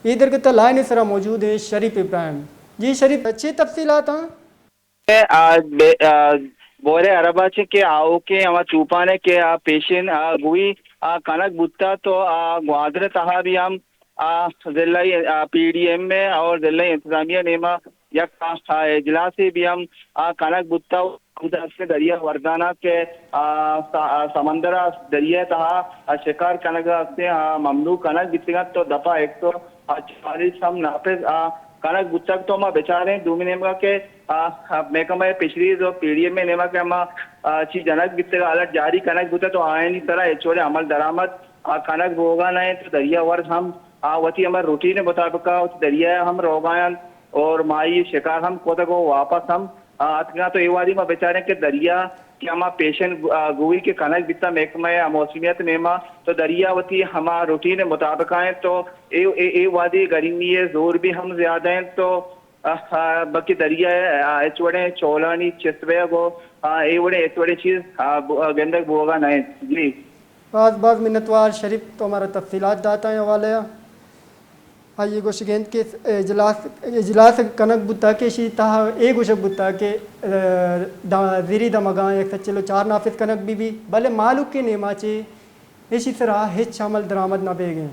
ادھر کے لائن سرا موجود ہے شریف ابراہیم. جی شریف, اچھی تفصیلات ہیں. بورے عربا چھ کے آؤ کے اما چوپانے کے پیشن گوئی کنک بتا تو گوادر تہا بھی ہم ضلع پی ڈی ایم میں اور ضلع انتظامیہ نیما یک اجلاس سے بھی ہم کنک بتا سے دریا وردانہ کے سمندرہ دریا تہا شکار کنک سے ممنوع کنک بتگا تو دفعہ 144 ہم نافذ کنک بتک تو ہم بیچارے ہیں دومی نیما کے محکمہ پچھلی جو پی ڈی ایم میں نیما کے ہم چی جنک بتگا الرٹ جاری کنک بتا تو آئین اس طرح چورے عمل درآمد کنک بوگا نہ تو دریا ورد ہم وتی ہمارے روٹین مطابق دریا ہم روگائن اور مائی شکار ہم کو تک واپس ہم اتنا تو یہ وادی میں بیچارے کہ دریا کہ ہما پیشن گوئی کے کنک بتا محکمہ موسمیت نیما تو دریا وتی ہما روٹین مطابق ہیں تو اے وادی گرمی ہے زور بھی ہم زیادہ ہیں تو باقی دریا ایچوڑے چولانی چسوے گو اے وڑے ایچوڑے چیز گندک بوگا نہیں. جی بعض منتوار شریف تو ہمارا تفصیلات داتا ہے حوالے آئیے گوش گیند کے اجلاس کنک بتا کے شی تہا اے گوش بتا کے زیری دمگاں 104 نافذ کنک بھی بھلے مالک کے نیما چے اسی طرح ہچ عمل درآمد نہ بے گئے.